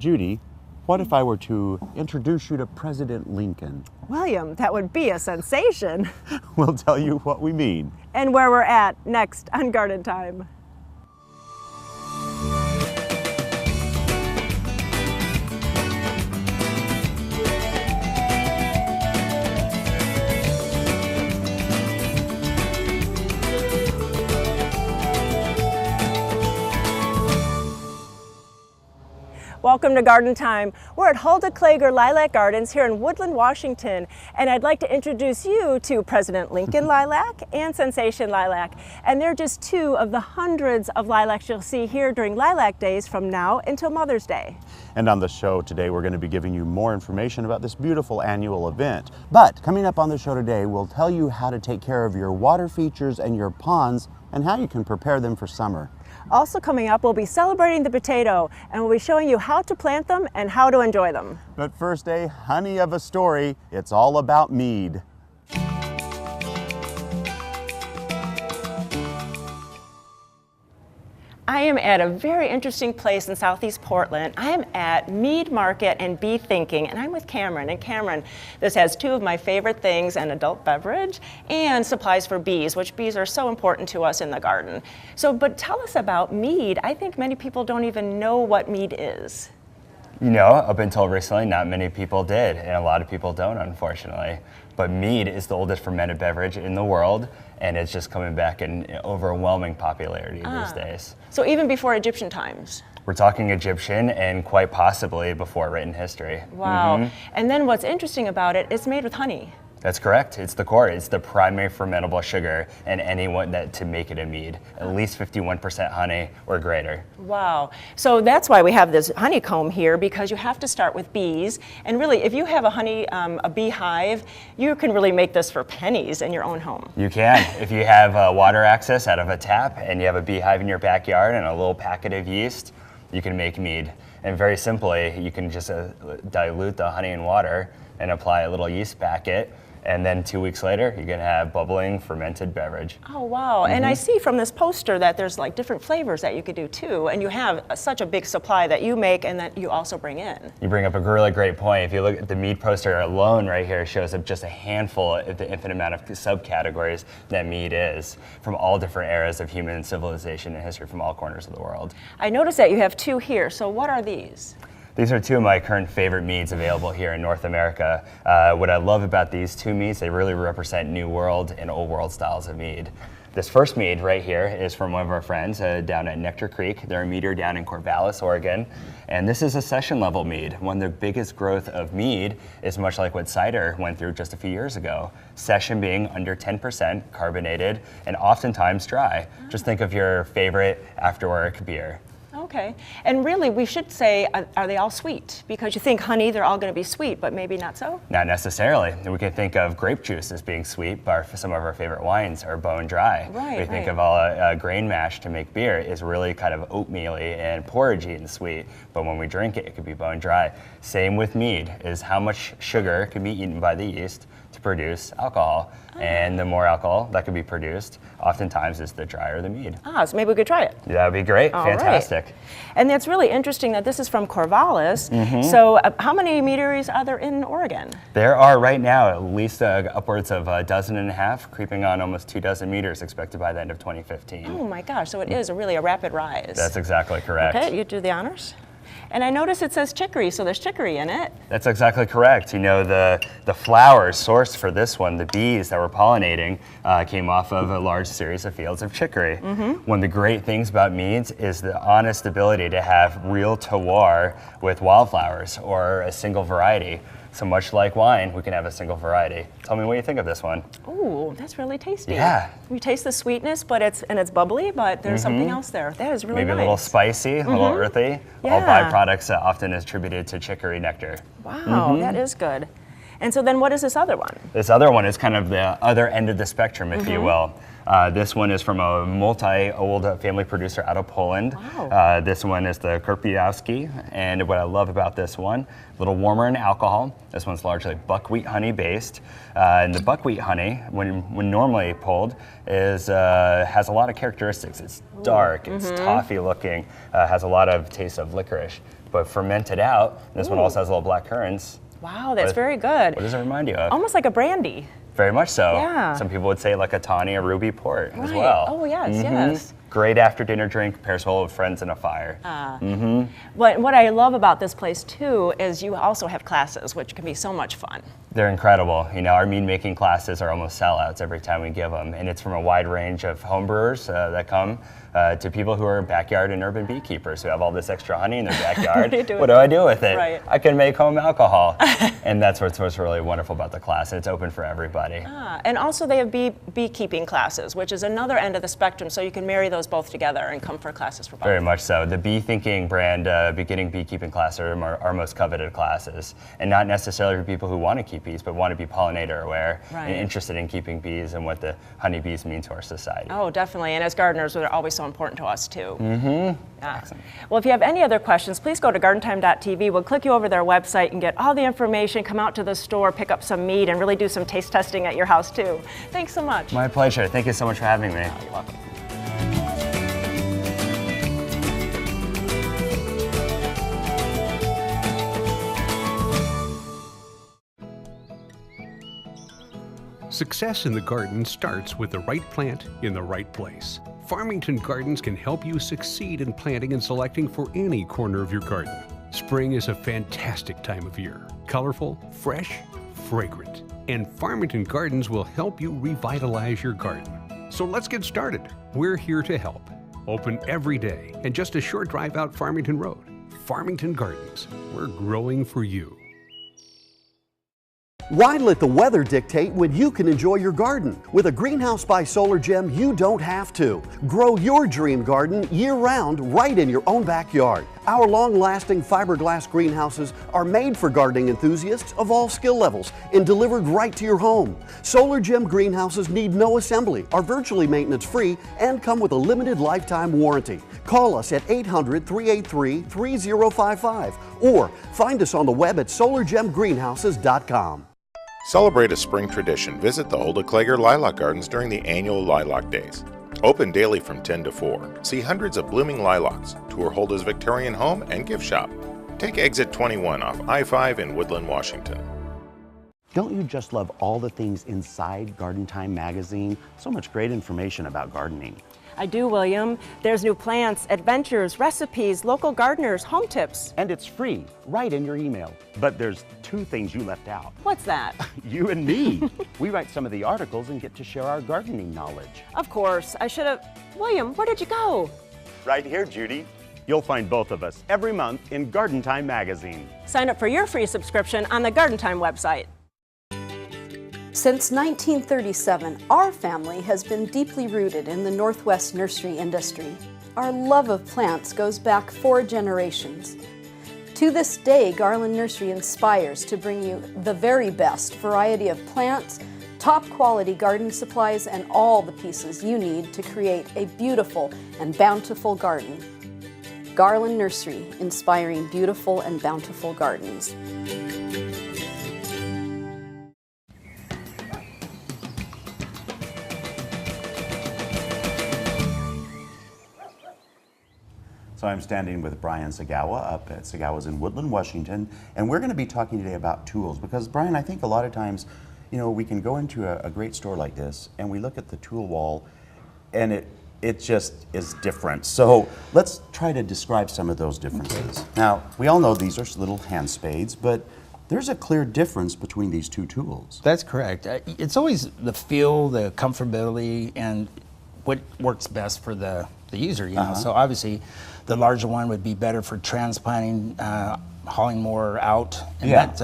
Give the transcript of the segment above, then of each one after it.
Judy, what if I were to introduce you to President Lincoln? William, that would be a sensation. We'll tell you what we mean. And where we're at next on Garden Time. Welcome to Garden Time. We're at Hulda Klager Lilac Gardens here in Woodland, Washington, and I'd like to introduce you to President Lincoln Lilac and Sensation Lilac. And they're just two of the hundreds of lilacs you'll see here during Lilac Days from now until Mother's Day. And on the show today, we're going to be giving you more information about this beautiful annual event. But coming up on the show today, we'll tell you how to take care of your water features and your ponds and how you can prepare them for summer. Also coming up, we'll be celebrating the potato, and we'll be showing you how to plant them and how to enjoy them. But first, a honey of a story. It's all about mead. I am at a very interesting place in Southeast Portland. I am at Mead Market and Bee Thinking, and I'm with Cameron. And Cameron, this has two of my favorite things, an adult beverage and supplies for bees, which bees are so important to us in the garden. So, but tell us about mead. I think many people don't even know what mead is. You know, up until recently, not many people did, and a lot of people don't, unfortunately. But mead is the oldest fermented beverage in the world, and it's just coming back in overwhelming popularity these days. So even before Egyptian times? We're talking Egyptian and quite possibly before written history. Wow. And then what's interesting about it, it's made with honey. That's correct. It's the core. It's the primary fermentable sugar in anyone that to make it a mead. At least 51% honey or greater. Wow. So that's why we have this honeycomb here, because you have to start with bees. And really, if you have a beehive, you can really make this for pennies in your own home. You can. If you have water access out of a tap and you have a beehive in your backyard and a little packet of yeast, you can make mead. And very simply, you can just dilute the honey and water and apply a little yeast packet. And then 2 weeks later, you can have bubbling fermented beverage. Oh, wow. And I see from this poster that there's like different flavors that you could do too. And you have such a big supply that you make and that you also bring in. You bring up a really great point. If you look at the mead poster alone right here, shows up just a handful of the infinite amount of subcategories that mead is from all different eras of human civilization and history from all corners of the world. I noticed that you have two here. So what are these? These are two of my current favorite meads available here in North America. What I love about these two meads, they really represent New World and Old World styles of mead. This first mead right here is from one of our friends down at Nectar Creek. They're a meader down in Corvallis, Oregon. And this is a session level mead. One of the biggest growth of mead is much like what cider went through just a few years ago. Session being under 10% carbonated and oftentimes dry. Just think of your favorite after work beer. Okay. And really, we should say, are they all sweet? Because you think honey, they're all going to be sweet, but maybe not so? Not necessarily. We can think of grape juice as being sweet, but some of our favorite wines are bone dry. Right, we think of all grain mash to make beer is really kind of oatmeal-y and porridgey and sweet, but when we drink it, it could be bone dry. Same with mead, is how much sugar can be eaten by the yeast to produce alcohol. And the more alcohol that could be produced, oftentimes is the drier the mead. So maybe we could try it. That would be great. All Fantastic. Right. And that's really interesting that this is from Corvallis. So how many meaderies are there in Oregon? There are right now at least upwards of a dozen and a half, creeping on almost 24 meters expected by the end of 2015. Oh my gosh, so it is really a rapid rise. That's exactly correct. Okay, you do the honors. And I notice it says chicory, so there's chicory in it. That's exactly correct. You know, the flowers sourced for this one, the bees that were pollinating, came off of a large series of fields of chicory. One of the great things about meads is the honest ability to have real terroir with wildflowers or a single variety. So much like wine, we can have a single variety. Tell me what you think of this one. Ooh, that's really tasty. Yeah. You taste the sweetness, but it's bubbly, but there's something else there. That is really Maybe nice. a little spicy, a little earthy. Yeah. All byproducts often attributed to chicory nectar. Wow, that is good. And so then what is this other one? This other one is kind of the other end of the spectrum, if you will. This one is from a multi-old family producer out of Poland. Wow. This one is the Kurpiowski, and what I love about this one, a little warmer in alcohol. This one's largely buckwheat honey based, and the buckwheat honey, when normally pulled, has a lot of characteristics. It's dark, it's toffee looking, has a lot of taste of licorice, but fermented out. This one also has a little black currants. Wow, that's very good. What does it remind you of? Almost like a brandy. Very much so. Yeah. Some people would say like a tawny or ruby port as Right. well. Oh, yes, yes. Great after dinner drink, pairs well with friends and a fire. What I love about this place too is you also have classes, which can be so much fun. They're incredible. You know, our mead making classes are almost sellouts every time we give them, and it's from a wide range of homebrewers that come to people who are backyard and urban beekeepers who have all this extra honey in their backyard. What do I do with it? Right. I can make home alcohol. And that's what's really wonderful about the class. It's open for everybody. And also they have beekeeping classes, which is another end of the spectrum, so you can marry those both together and come for classes for both. Very much so. The Bee Thinking brand beginning beekeeping classes are our most coveted classes, and not necessarily for people who want to keep bees, but want to be pollinator aware and interested in keeping bees and what the honeybees mean to our society. Oh, definitely. And as gardeners, they're always so important to us too. Excellent. Well, if you have any other questions, please go to gardentime.tv. We'll click you over their website and get all the information, come out to the store, pick up some mead, and really do some taste testing at your house too. Thanks so much. My pleasure. Thank you so much for having me. You're welcome. Success in the garden starts with the right plant in the right place. Farmington Gardens can help you succeed in planting and selecting for any corner of your garden. Spring is a fantastic time of year. Colorful, fresh, fragrant. And Farmington Gardens will help you revitalize your garden. So let's get started. We're here to help. Open every day and just a short drive out Farmington Road. Farmington Gardens. We're growing for you. Why let the weather dictate when you can enjoy your garden? With a greenhouse by Solar Gem, you don't have to. Grow your dream garden year-round right in your own backyard. Our long-lasting fiberglass greenhouses are made for gardening enthusiasts of all skill levels and delivered right to your home. Solar Gem greenhouses need no assembly, are virtually maintenance-free, and come with a limited lifetime warranty. Call us at 800-383-3055 or find us on the web at solargemgreenhouses.com. Celebrate a spring tradition. Visit the Hulda Klager Lilac Gardens during the annual Lilac Days. Open daily from 10 to 4. See hundreds of blooming lilacs. Tour Hulda's Victorian home and gift shop. Take exit 21 off I-5 in Woodland, Washington. Don't you just love all the things inside Garden Time magazine? So much great information about gardening. I do, William. There's new plants, adventures, recipes, local gardeners, home tips. And it's free, right in your email. But there's two things you left out. What's that? You and me. We write some of the articles and get to share our gardening knowledge. Of course. I should have. William, where did you go? Right here, Judy. You'll find both of us every month in Garden Time magazine. Sign up for your free subscription on the Garden Time website. Since 1937, our family has been deeply rooted in the Northwest nursery industry. Our love of plants goes back 4 generations. To this day, Garland Nursery inspires to bring you the very best variety of plants, top quality garden supplies, and all the pieces you need to create a beautiful and bountiful garden. Garland Nursery, inspiring beautiful and bountiful gardens. So I'm standing with Brian Sagawa up at Sagawa's in Woodland, Washington, and we're going to be talking today about tools because, Brian, I think a lot of times, you know, we can go into a great store like this and we look at the tool wall and it just is different. So let's try to describe some of those differences. Now, we all know these are little hand spades, but there's a clear difference between these two tools. That's correct. It's always the feel, the comfortability, and what works best for the user, you know. So obviously, the larger one would be better for transplanting, hauling more out, and that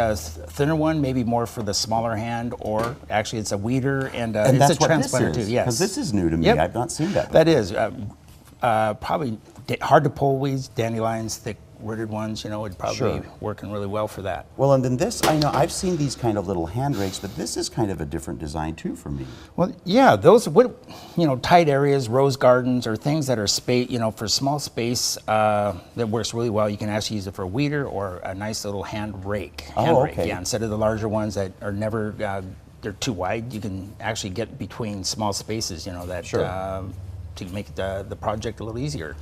thinner one maybe more for the smaller hand, or actually it's a weeder and it's that's a transplanter too. Yes, because this is new to me. Yep. I've not seen that before. That is probably hard to pull weeds, dandelions, thick rooted ones, would probably Sure. be working really well for that. Well, and then this, I know I've seen these kind of little hand rakes, but this is kind of a different design too for me. Well, yeah, those tight areas, rose gardens, or things that are for small space that works really well. You can actually use it for a weeder or a nice little hand rake. Okay. Yeah, instead of the larger ones that are never they're too wide. You can actually get between small spaces. That Sure. to make the project a little easier.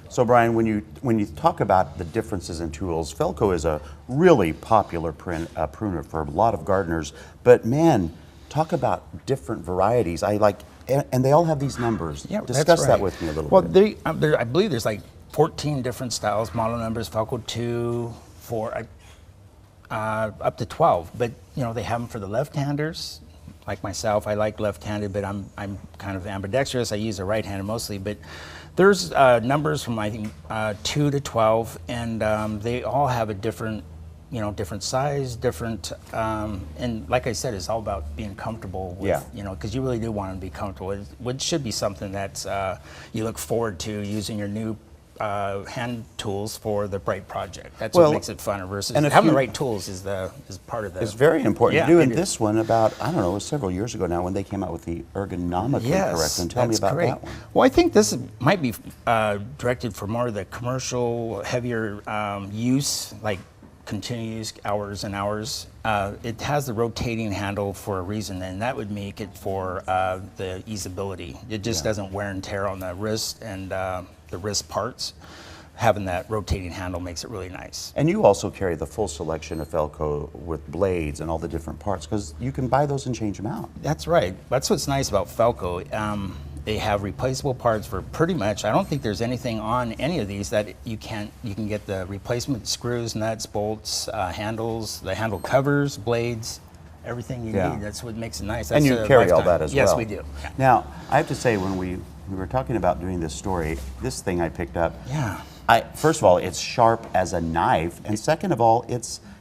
So Brian, when you talk about the differences in tools, Felco is a really popular pruner for a lot of gardeners. But man, talk about different varieties. And they all have these numbers. Yeah, Discuss that's right. that with me a little well, bit. I believe there's like 14 different styles, model numbers, Felco 2, 4, up to 12. But they have them for the left-handers. Like myself, I like left-handed, but I'm kind of ambidextrous. I use a right-handed mostly. But there's numbers from I think 2 to 12, and they all have a different different size, different, and like I said, it's all about being comfortable with, because you really do want to be comfortable. It should be something that you look forward to using your new hand tools for the right project. That's what makes it fun versus having the right tools is part of the. It's very important. Yeah, Doing this one about, I don't know, it was several years ago now when they came out with the ergonomically correct one. Tell me about that one. Well, I think this might be directed for more of the commercial, heavier use, like continuous hours and hours. It has the rotating handle for a reason, and that would make it for the easeability. It just doesn't wear and tear on the wrist and the wrist parts. Having that rotating handle makes it really nice. And you also carry the full selection of Felco with blades and all the different parts, because you can buy those and change them out. That's right. That's what's nice about Felco. They have replaceable parts for pretty much. I don't think there's anything on any of these that you can get the replacement screws, nuts, bolts, handles, the handle covers, blades, everything you need. That's what makes it nice. That's and you carry all that as well. Yes, we do. Yeah. Now, I have to say, when we were talking about doing this story, this thing I picked up. Yeah. First of all, it's sharp as a knife, and second of all,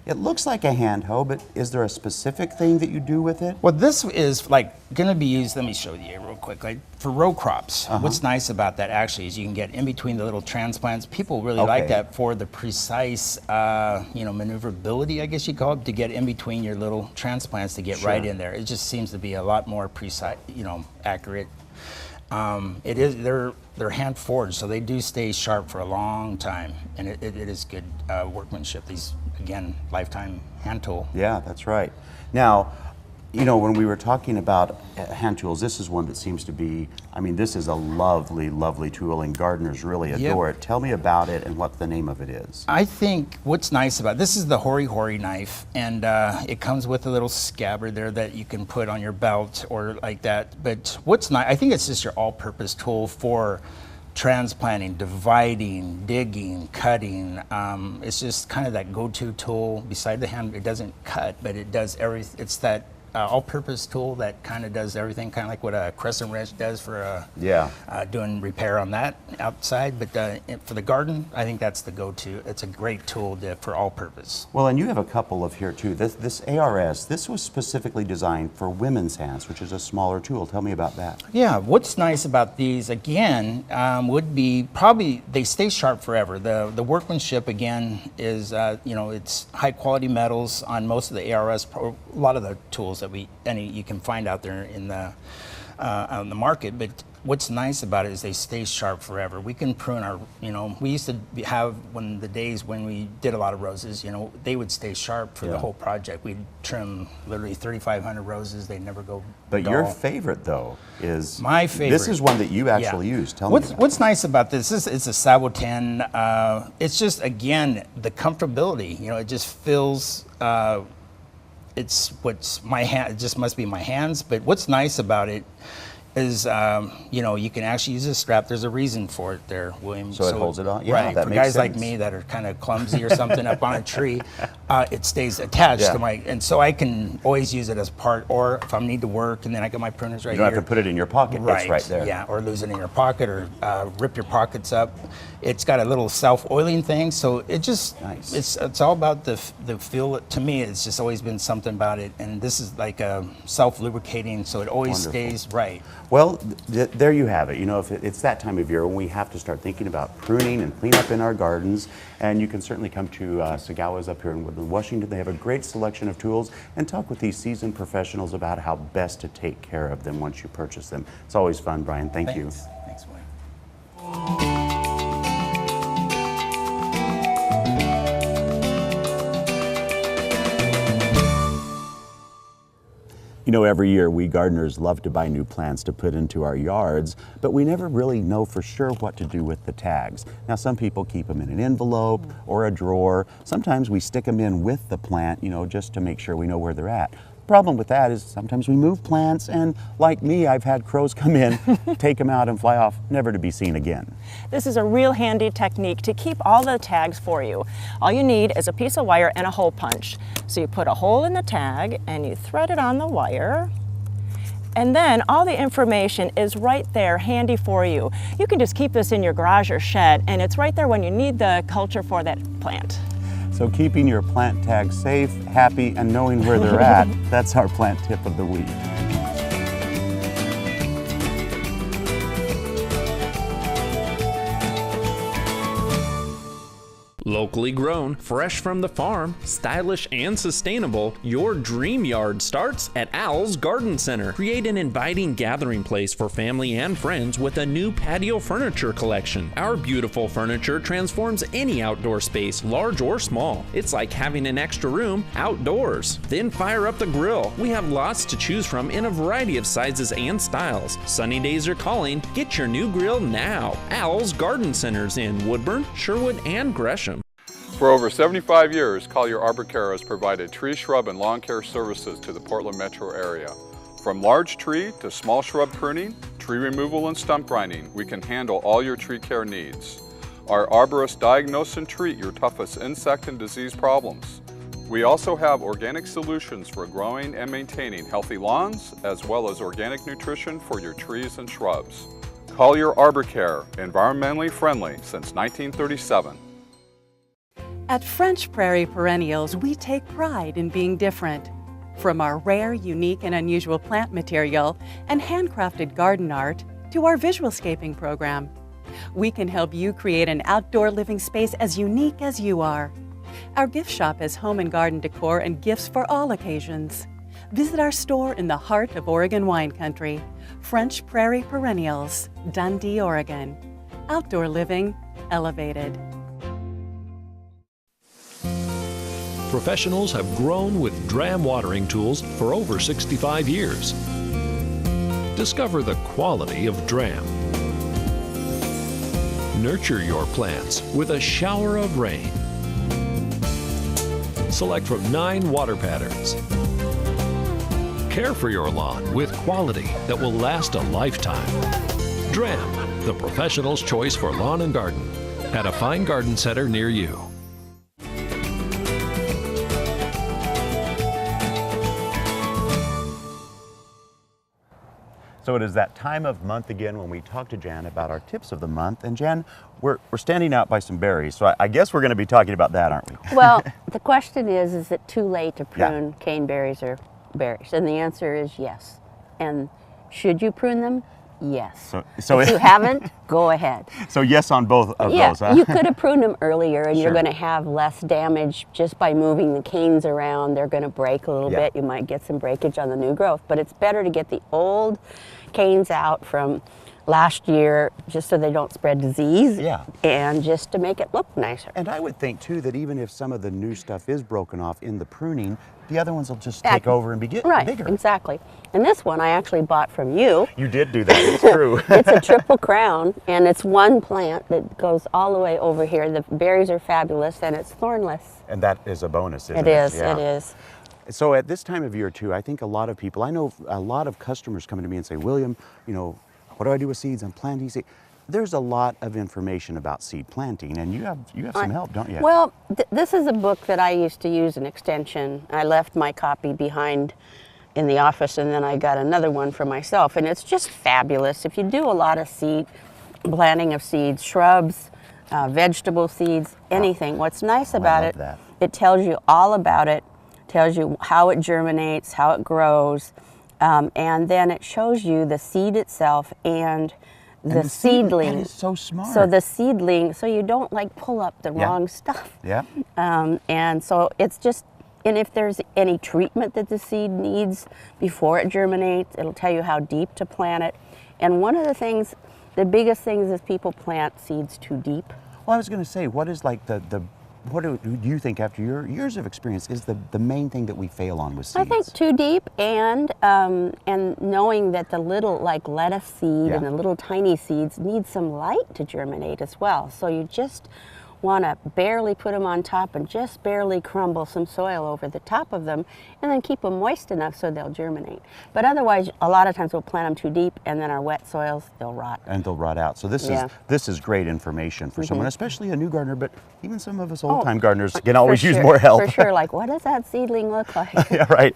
it looks like a hand hoe, but is there a specific thing that you do with it? Well, this is going to be used, let me show you real quick, for row crops. What's nice about that actually is you can get in between the little transplants. People really like that for the precise, maneuverability, I guess you call it, to get in between your little transplants to get right in there. It just seems to be a lot more precise, accurate. It is, they're hand forged, so they do stay sharp for a long time, and it is good workmanship. These, again, lifetime hand tool. Yeah, that's right. Now, when we were talking about hand tools, this is one that seems to be, this is a lovely, lovely tool, and gardeners really adore it. Tell me about it and what the name of it is. I think what's nice about this is the Hori Hori knife, and it comes with a little scabbard there that you can put on your belt or like that. But what's nice, I think it's just your all-purpose tool for transplanting, dividing, digging, cutting. It's just kind of that go-to tool beside the hand. It doesn't cut, but it does everything. It's that all-purpose tool that kind of does everything, kind of like what a crescent wrench does for doing repair on that outside. But for the garden, I think that's the go-to. It's a great tool for all-purpose. Well, and you have a couple of here too. This ARS, this was specifically designed for women's hands, which is a smaller tool. Tell me about that. Yeah, what's nice about these, again, would be probably they stay sharp forever. The workmanship, again, is, it's high-quality metals on most of the ARS, a lot of the tools that you can find out there on the market. But what's nice about it is they stay sharp forever. We can prune our, we used to have the days when we did a lot of roses, they would stay sharp for the whole project. We'd trim literally 3,500 roses. They'd never go But dull. your favorite, though, is... My favorite. This is one that you actually use. Tell me about What's nice about this is it's a Sabo 10. It's just, again, the comfortability. It just feels... it's what's my hand. It just must be my hands. But what's nice about it is, you can actually use a strap. There's a reason for it there, William. So it holds it on? Yeah, right. that For makes guys like sense. me that are kind of clumsy or something up on a tree, it stays attached to my, and so I can always use it as part, or if I need to work, and then I got my pruners right here. You don't have to put it in your pocket. Right. It's right there. Yeah, or lose it in your pocket, or rip your pockets up. It's got a little self-oiling thing, so it just, it's all about the feel. To me, it's just always been something about it, and this is like a self-lubricating, so it always stays right. Well, there you have it. You know, if it's that time of year when we have to start thinking about pruning and cleanup in our gardens, and you can certainly come to Sagawa's up here in Woodland, Washington. They have a great selection of tools, and talk with these seasoned professionals about how best to take care of them once you purchase them. It's always fun, Brian. Thank you. Thanks, Wayne. You know, every year we gardeners love to buy new plants to put into our yards, but we never really know for sure what to do with the tags. Now, some people keep them in an envelope or a drawer. Sometimes we stick them in with the plant, you know, just to make sure we know where they're at. The problem with that is sometimes we move plants, and like me, I've had crows come in, take them out and fly off, never to be seen again. This is a real handy technique to keep all the tags for you. All you need is a piece of wire and a hole punch. So you put a hole in the tag and you thread it on the wire, and then all the information is right there handy for you. You can just keep this in your garage or shed, and it's right there when you need the culture for that plant. So keeping your plant tags safe, happy, and knowing where they're at, that's our plant tip of the week. Locally grown, fresh from the farm, stylish and sustainable, your dream yard starts at Al's Garden Center. Create an inviting gathering place for family and friends with a new patio furniture collection. Our beautiful furniture transforms any outdoor space, large or small. It's like having an extra room outdoors. Then fire up the grill. We have lots to choose from in a variety of sizes and styles. Sunny days are calling. Get your new grill now. Al's Garden Centers in Woodburn, Sherwood, and Gresham. For over 75 years, Collier Arbor Care has provided tree, shrub, and lawn care services to the Portland metro area. From large tree to small shrub pruning, tree removal, and stump grinding, we can handle all your tree care needs. Our arborists diagnose and treat your toughest insect and disease problems. We also have organic solutions for growing and maintaining healthy lawns, as well as organic nutrition for your trees and shrubs. Collier Arbor Care, environmentally friendly since 1937. At French Prairie Perennials, we take pride in being different. From our rare, unique, and unusual plant material and handcrafted garden art to our visualscaping program, we can help you create an outdoor living space as unique as you are. Our gift shop has home and garden decor and gifts for all occasions. Visit our store in the heart of Oregon wine country, French Prairie Perennials, Dundee, Oregon. Outdoor living elevated. Professionals have grown with Dram watering tools for over 65 years. Discover the quality of Dram. Nurture your plants with a shower of rain. Select from 9 water patterns. Care for your lawn with quality that will last a lifetime. Dram, the professional's choice for lawn and garden, at a fine garden center near you. So it is that time of month again when we talk to Jan about our tips of the month. And Jan, we're standing out by some berries, so I guess we're going to be talking about that, aren't we? Well, the question is it too late to prune caneberries or berries? And the answer is yes. And should you prune them? Yes. So if you haven't, go ahead. So yes on both of those, huh? You could have pruned them earlier, and Sure. you're going to have less damage just by moving the canes around. They're going to break a little bit. You might get some breakage on the new growth, but it's better to get the old canes out from last year just so they don't spread disease and just to make it look nicer. And I would think too that even if some of the new stuff is broken off in the pruning, the other ones will just take over and be bigger. Exactly. And this one I actually bought from you. You did do that, it's true. It's a triple crown, and it's one plant that goes all the way over here. The berries are fabulous, and it's thornless. And that is a bonus, isn't it? It It is. So at this time of year too, I think a lot of people, I know a lot of customers come to me and say, William, you know, what do I do with seeds? I'm planting seeds. There's a lot of information about seed planting, and you have some help, don't you? Well, this is a book that I used to use in Extension. I left my copy behind in the office, and then I got another one for myself, and it's just fabulous. If you do a lot of seed planting of seeds, shrubs, vegetable seeds, anything, what's nice about it, it tells you all about it, tells you how it germinates, how it grows, And then it shows you the seed itself and the seedling. That is so smart. So the seedling, so you don't like pull up the wrong stuff. Yeah. And so it's just, and if there's any treatment that the seed needs before it germinates, it'll tell you how deep to plant it. And one of the things, the biggest things is people plant seeds too deep. Well, I was going to say, what is like what do you think, after your years of experience, is the main thing that we fail on with seeds? I think too deep, and knowing that the little, like lettuce seed and the little tiny seeds need some light to germinate as well. So you just want to barely put them on top and just barely crumble some soil over the top of them, and then keep them moist enough so they'll germinate. But otherwise, a lot of times we'll plant them too deep, and then our wet soils, they'll rot. And they'll rot out. So this is great information for someone, especially a new gardener, but even some of us old-time gardeners can always use more help. For sure, like, what does that seedling look like? Yeah, right.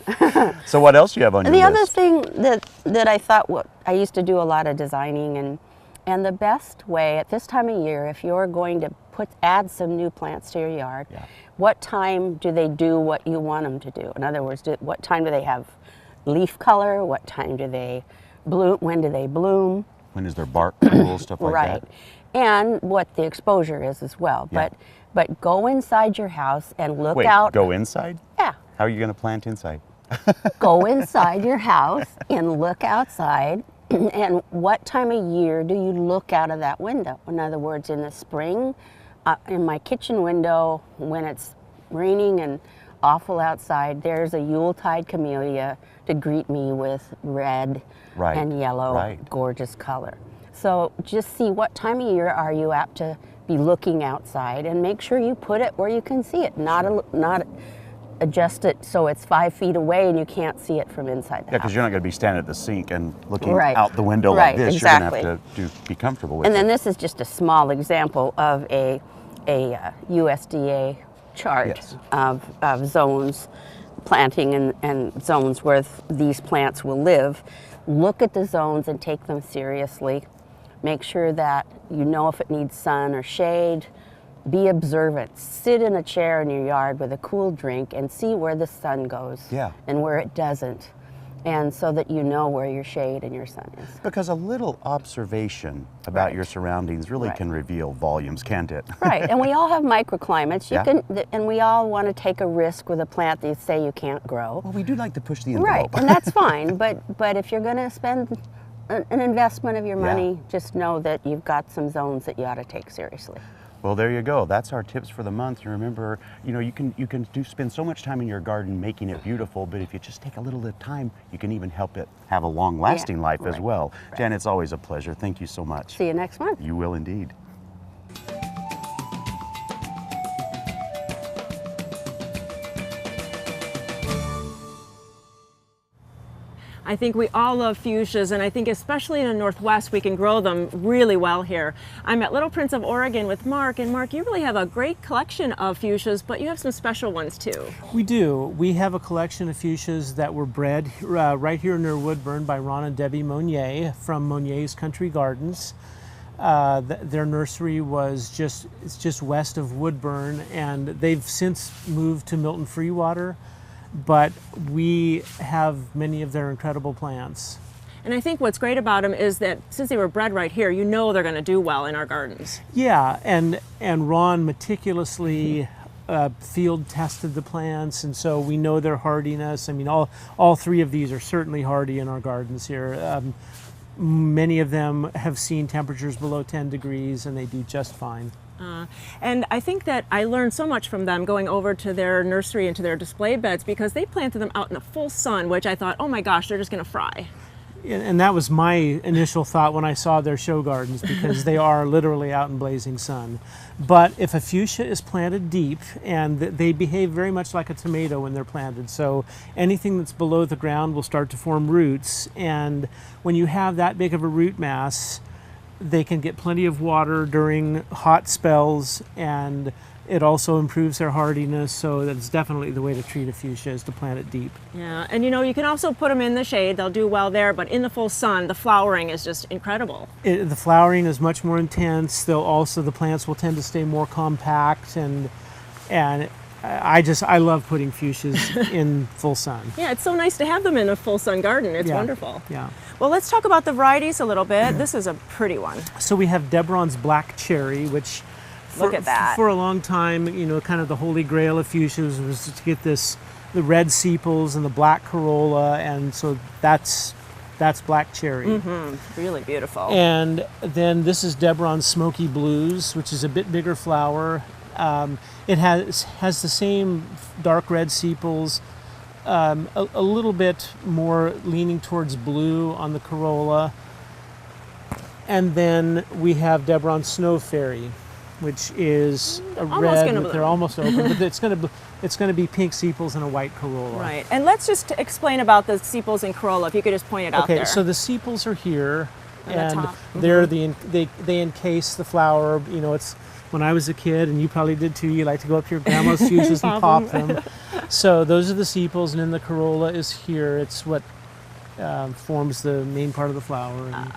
So what else do you have on your list? The other thing that I thought, I used to do a lot of designing, and the best way at this time of year, if you're going to add some new plants to your yard, what time do they do what you want them to do? In other words, what time do they have leaf color? What time do they bloom? When do they bloom? When is their bark cool? Stuff like that. Right. And what the exposure is as well. Yeah. But go inside your house and look out. Go inside? Yeah. How are you going to plant inside? Go inside your house and look outside. And what time of year do you look out of that window? In other words, in the spring, in my kitchen window, when it's raining and awful outside, there's a Yuletide camellia to greet me with red and yellow, gorgeous color. So just see what time of year are you apt to be looking outside, and make sure you put it where you can see it, not adjust it so it's 5 feet away and you can't see it from inside the house. Yeah, because you're not going to be standing at the sink and looking out the window like this. Exactly. You're going to have to be comfortable with it. And it. then this is just a small example of a USDA chart of zones, planting and zones where these plants will live. Look at the zones and take them seriously. Make sure that you know if it needs sun or shade. Be observant. Sit in a chair in your yard with a cool drink and see where the sun goes and where it doesn't. And so that you know where your shade and your sun is. Because a little observation about your surroundings really can reveal volumes, can't it? Right, and we all have microclimates. And we all want to take a risk with a plant that you say you can't grow. Well, we do like to push the envelope. Right, and that's fine. But if you're going to spend an investment of your money, just know that you've got some zones that you ought to take seriously. Well, there you go. That's our tips for the month. And remember, you can spend so much time in your garden making it beautiful, but if you just take a little bit of time, you can even help it have a long-lasting life as well. Jan, it's always a pleasure. Thank you so much. See you next month. You will indeed. I think we all love fuchsias, and I think especially in the Northwest we can grow them really well here. I'm at Little Prince of Oregon with Mark, and Mark, you really have a great collection of fuchsias, but you have some special ones too. We do. We have a collection of fuchsias that were bred right here near Woodburn by Ron and Debbie Monnier from Monnier's Country Gardens. Their nursery was just west of Woodburn, and they've since moved to Milton Freewater. But we have many of their incredible plants. And I think what's great about them is that since they were bred right here, you know they're going to do well in our gardens. Yeah, and Ron meticulously field tested the plants, and so we know their hardiness. I mean, all three of these are certainly hardy in our gardens here. Many of them have seen temperatures below 10 degrees, and they do just fine. And I think that I learned so much from them going over to their nursery and to their display beds, because they planted them out in the full sun, which I thought, oh my gosh, they're just going to fry. And that was my initial thought when I saw their show gardens, because they are literally out in blazing sun. But if a fuchsia is planted deep, and they behave very much like a tomato when they're planted, so anything that's below the ground will start to form roots, and when you have that big of a root mass, they can get plenty of water during hot spells, and it also improves their hardiness, so that's definitely the way to treat a fuchsia, is to plant it deep. Yeah, and you can also put them in the shade, they'll do well there, but in the full sun, the flowering is just incredible. The flowering is much more intense. The plants will tend to stay more compact, and I love putting fuchsias in full sun. Yeah, it's so nice to have them in a full sun garden. It's wonderful. Yeah. Well, let's talk about the varieties a little bit. This is a pretty one. So we have Debron's Black Cherry, which Look at that. For a long time, you know, kind of the holy grail of fuchsias was to get the red sepals and the black corolla, and so that's Black Cherry. Really beautiful. And then this is Debron's Smoky Blues, which is a bit bigger flower. It has the same dark red sepals, a little bit more leaning towards blue on the corolla. And then we have Debron's Snow Fairy, which is a red. They're almost open, but it's going to be pink sepals and a white corolla. Right. And let's just explain about the sepals and corolla. If you could just point it out there. Okay. So the sepals are here, and the they're they encase the flower. You know, it's when I was a kid, and you probably did too. You like to go up to your grandma's fuchsias and pop them. So those are the sepals, and then the corolla is here. It's what forms the main part of the flower. And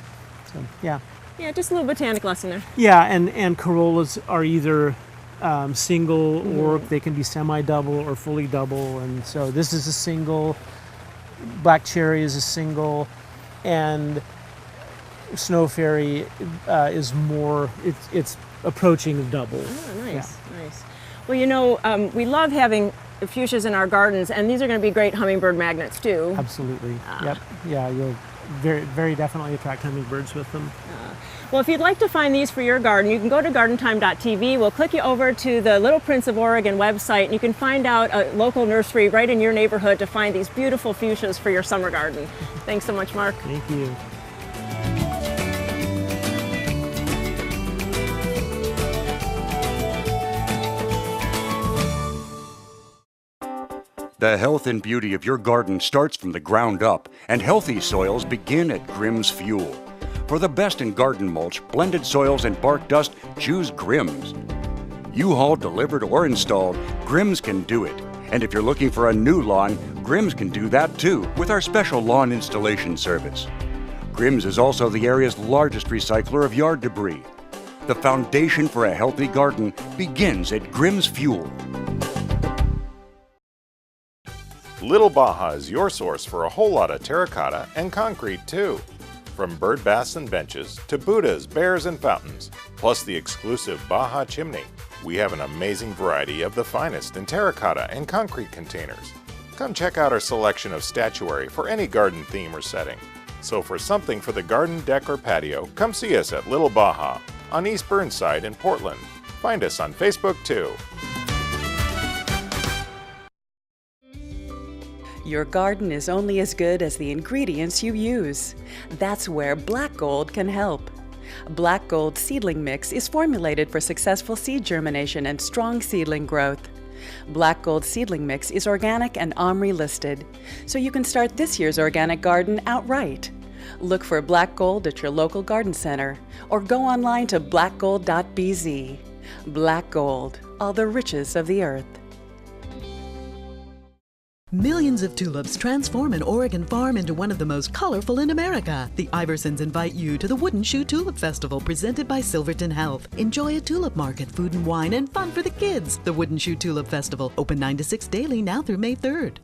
so, yeah. Yeah, just a little botanic lesson there. Yeah, and corollas are either single or they can be semi-double or fully double. And so this is a single, Black Cherry is a single, and Snow Fairy is more, it's approaching double. Oh, nice, nice. Well, you know, we love having fuchsias in our gardens, and these are going to be great hummingbird magnets too. Absolutely. Yep. Yeah, you'll very definitely attract hummingbirds with them. Well, if you'd like to find these for your garden, you can go to gardentime.tv. We'll click you over to the Little Prince of Oregon website, and you can find out a local nursery right in your neighborhood to find these beautiful fuchsias for your summer garden. Thanks so much, Mark. Thank you. The health and beauty of your garden starts from the ground up, and healthy soils begin at Grimm's Fuel. For the best in garden mulch, blended soils, and bark dust, choose Grimm's. U-Haul delivered or installed, Grimm's can do it. And if you're looking for a new lawn, Grimm's can do that too with our special lawn installation service. Grimm's is also the area's largest recycler of yard debris. The foundation for a healthy garden begins at Grimm's Fuel. Little Baja is your source for a whole lot of terracotta and concrete too. From bird baths and benches to Buddhas, bears, and fountains, plus the exclusive Baja chimney, we have an amazing variety of the finest in terracotta and concrete containers. Come check out our selection of statuary for any garden theme or setting. So for something for the garden, deck, or patio, come see us at Little Baja on East Burnside in Portland. Find us on Facebook too. Your garden is only as good as the ingredients you use. That's where Black Gold can help. Black Gold Seedling Mix is formulated for successful seed germination and strong seedling growth. Black Gold Seedling Mix is organic and OMRI listed, so you can start this year's organic garden outright. Look for Black Gold at your local garden center or go online to blackgold.bz. Black Gold, all the riches of the earth. Millions of tulips transform an Oregon farm into one of the most colorful in America. The Iversons invite you to the Wooden Shoe Tulip Festival presented by Silverton Health. Enjoy a tulip market, food and wine, and fun for the kids. The Wooden Shoe Tulip Festival, open 9 to 6 daily now through May 3rd.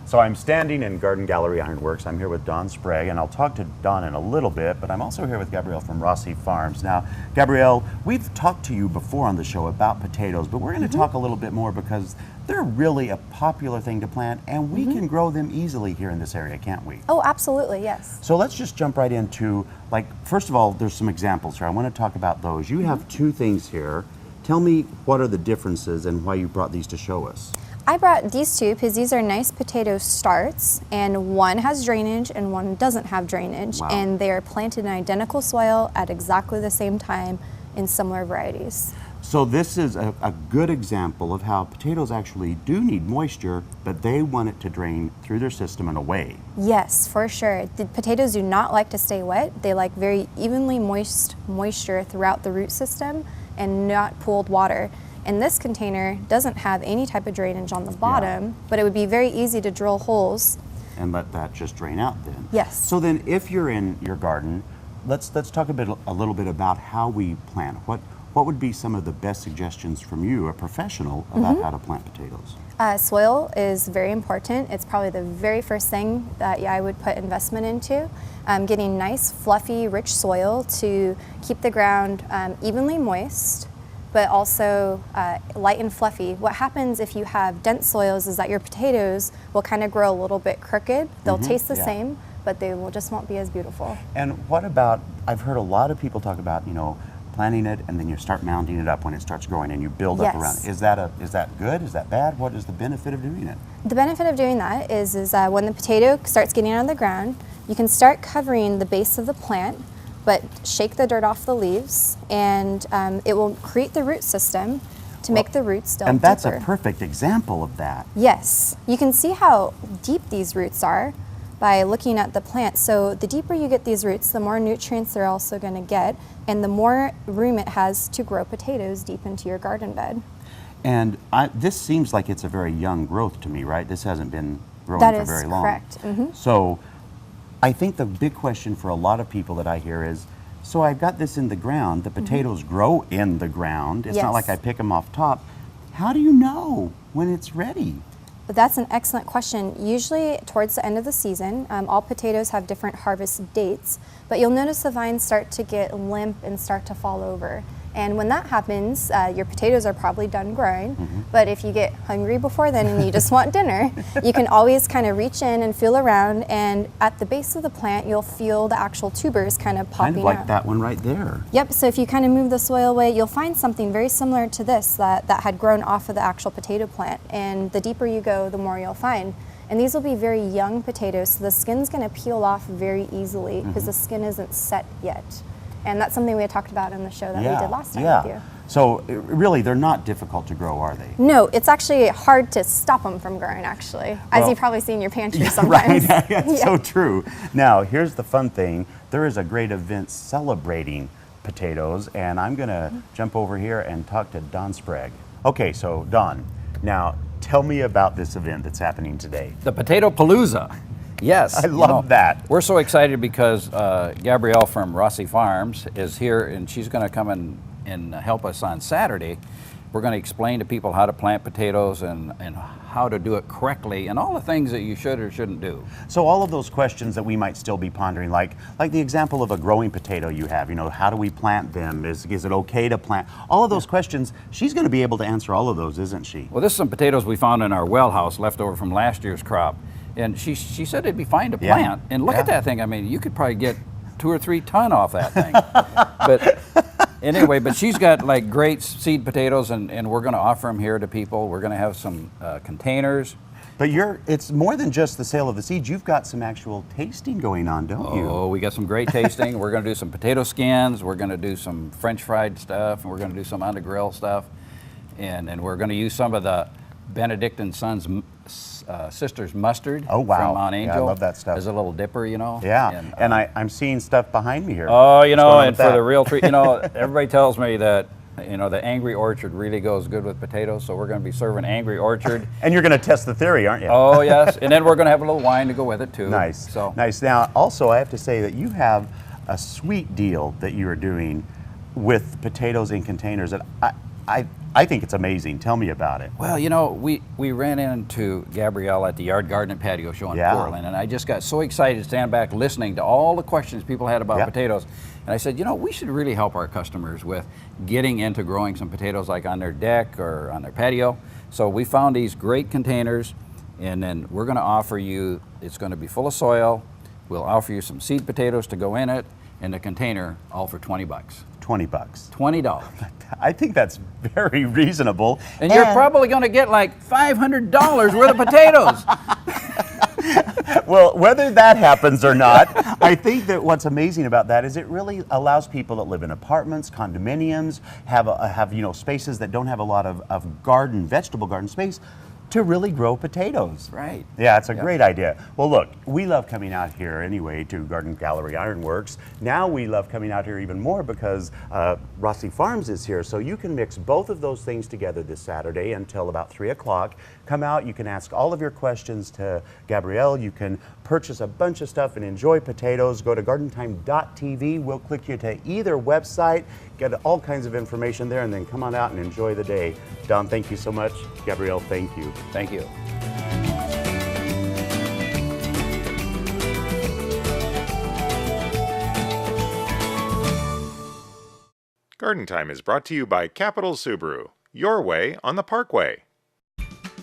So I'm standing in Garden Gallery Ironworks. I'm here with Don Sprague, and I'll talk to Don in a little bit, but I'm also here with Gabrielle from Rossi Farms. Now, Gabrielle, we've talked to you before on the show about potatoes, but we're going to talk a little bit more because they're really a popular thing to plant, and we can grow them easily here in this area, can't we? Oh, absolutely, yes. So let's just jump right into, like, first of all, there's some examples here. I want to talk about those. You have two things here. Tell me what are the differences and why you brought these to show us. I brought these two because these are nice potato starts, and one has drainage and one doesn't have drainage. Wow. And they are planted in identical soil at exactly the same time in similar varieties. So this is a good example of how potatoes actually do need moisture, but they want it to drain through their system and away. Yes, for sure. The potatoes do not like to stay wet. They like very evenly moisture throughout the root system and not pooled water. And this container doesn't have any type of drainage on the bottom, but it would be very easy to drill holes. And let that just drain out then. Yes. So then if you're in your garden, let's talk a little bit about how we plant. What would be some of the best suggestions from you, a professional, about how to plant potatoes? Soil is very important. It's probably the very first thing that I would put investment into. Getting nice, fluffy, rich soil to keep the ground evenly moist, but also light and fluffy. What happens if you have dense soils is that your potatoes will kind of grow a little bit crooked. They'll taste the same, but they just won't be as beautiful. And what about, I've heard a lot of people talk about, planting it and then you start mounding it up when it starts growing and you build up around it. Is that good? Is that bad? What is the benefit of doing it? The benefit of doing that is when the potato starts getting out of the ground, you can start covering the base of the plant, but shake the dirt off the leaves, and it will create the root system to make the roots still And that's deeper. a perfect example of that. Yes, you can see how deep these roots are by looking at the plant. So the deeper you get these roots, the more nutrients they're also going to get, and the more room it has to grow potatoes deep into your garden bed. And this seems like it's a very young growth to me, right? This hasn't been growing for very long. That is correct. So I think the big question for a lot of people that I hear is, so I've got this in the ground, the potatoes grow in the ground, it's not like I pick them off top. How do you know when it's ready? That's an excellent question. Usually towards the end of the season, all potatoes have different harvest dates, but you'll notice the vines start to get limp and start to fall over. And when that happens, your potatoes are probably done growing, but if you get hungry before then and you just want dinner, you can always kind of reach in and feel around, and at the base of the plant, you'll feel the actual tubers kind of popping out. Kind of like that one right there. Yep, so if you kind of move the soil away, you'll find something very similar to this that had grown off of the actual potato plant, and the deeper you go, the more you'll find. And these will be very young potatoes, so the skin's going to peel off very easily because the skin isn't set yet. And that's something we had talked about in the show that we did last time with you. So really, they're not difficult to grow, are they? No, it's actually hard to stop them from growing, actually, as you've probably seen in your pantry sometimes. Right, that's so true. Now, here's the fun thing. There is a great event celebrating potatoes, and I'm going to jump over here and talk to Don Sprague. Okay, so Don, now tell me about this event that's happening today. The Potato Palooza. Yes. I love that. We're so excited because Gabrielle from Rossi Farms is here, and she's going to come and help us on Saturday. We're going to explain to people how to plant potatoes and how to do it correctly and all the things that you should or shouldn't do. So all of those questions that we might still be pondering, like the example of a growing potato you have, how do we plant them? Is it okay to plant? All of those questions, she's going to be able to answer all of those, isn't she? Well, this is some potatoes we found in our well house left over from last year's crop. And she said it'd be fine to plant. And look at that thing. I mean, you could probably get 2 or 3 ton off that thing. But anyway, she's got like great seed potatoes, and we're going to offer them here to people. We're going to have some containers. But it's more than just the sale of the seeds. You've got some actual tasting going on, don't you? Oh, we got some great tasting. We're going to do some potato skins. We're going to do some French fried stuff. And we're going to do some on the grill stuff. And we're going to use some of the Benedict and Sons Sisters mustard from Mount Angel. Yeah, I love that stuff. As a little dipper, Yeah, and I'm seeing stuff behind me here. Oh, and for the real treat, everybody tells me that, the Angry Orchard really goes good with potatoes, so we're going to be serving Angry Orchard. And you're going to test the theory, aren't you? Oh, yes, and then we're going to have a little wine to go with it, too. Nice, so. Nice. Now, also, I have to say that you have a sweet deal that you are doing with potatoes in containers that I think it's amazing. Tell me about it. Well, we ran into Gabrielle at the Yard Garden and Patio Show in Portland, and I just got so excited to stand back listening to all the questions people had about potatoes. And I said, we should really help our customers with getting into growing some potatoes like on their deck or on their patio. So we found these great containers, and then we're going to offer you, it's going to be full of soil. We'll offer you some seed potatoes to go in it, and the container all for $20. $20. $20. I think that's very reasonable. And you're probably going to get like $500 worth of potatoes. Well, whether that happens or not, I think that what's amazing about that is it really allows people that live in apartments, condominiums, have spaces that don't have a lot of vegetable garden space. to really grow potatoes. Right. Yeah, it's a great idea. Well, look, we love coming out here anyway to Garden Gallery Ironworks. Now we love coming out here even more because Rossi Farms is here. So you can mix both of those things together this Saturday until about 3 o'clock. Come out, you can ask all of your questions to Gabrielle. You can purchase a bunch of stuff and enjoy potatoes. Go to gardentime.tv. We'll click you to either website, get all kinds of information there, and then come on out and enjoy the day. Don, thank you so much. Gabrielle, thank you. Thank you. Garden Time is brought to you by Capital Subaru, your way on the Parkway.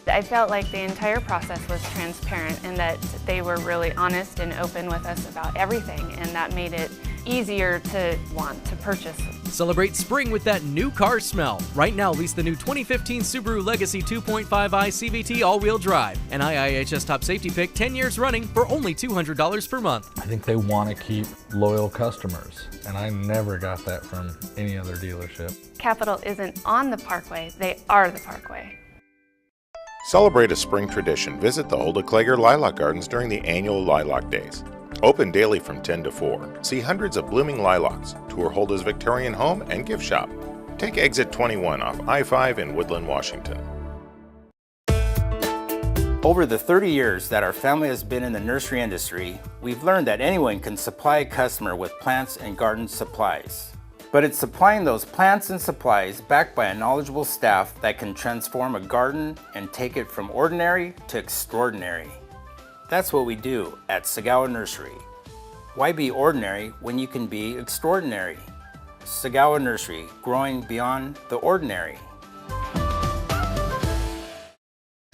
I felt like the entire process was transparent and that they were really honest and open with us about everything, and that made it easier to want to purchase. Celebrate spring with that new car smell. Right now, lease the new 2015 Subaru Legacy 2.5i CVT all-wheel drive. An IIHS top safety pick 10 years running for only $200 per month. I think they want to keep loyal customers, and I never got that from any other dealership. Capital isn't on the Parkway, they are the Parkway. Celebrate a spring tradition. Visit the Hulda Klager Lilac Gardens during the annual Lilac Days. Open daily from 10 to 4. See hundreds of blooming lilacs. Tour Hulda's Victorian home and gift shop. Take exit 21 off I-5 in Woodland, Washington. Over the 30 years that our family has been in the nursery industry, we've learned that anyone can supply a customer with plants and garden supplies. But it's supplying those plants and supplies backed by a knowledgeable staff that can transform a garden and take it from ordinary to extraordinary. That's what we do at Sagawa Nursery. Why be ordinary when you can be extraordinary? Sagawa Nursery, growing beyond the ordinary.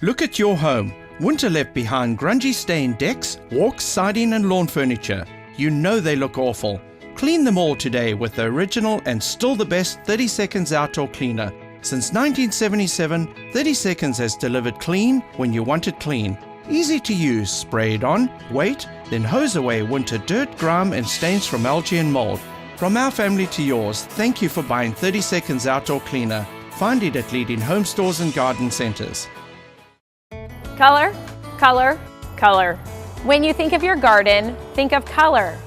Look at your home. Winter left behind grungy stained decks, walks, siding and lawn furniture. You know they look awful. Clean them all today with the original and still the best 30 Seconds Outdoor Cleaner. Since 1977, 30 Seconds has delivered clean when you want it clean. Easy to use, spray it on, wait, then hose away winter dirt, grime and stains from algae and mold. From our family to yours, thank you for buying 30 Seconds Outdoor Cleaner. Find it at leading home stores and garden centers. Color, color, color. When you think of your garden, think of color.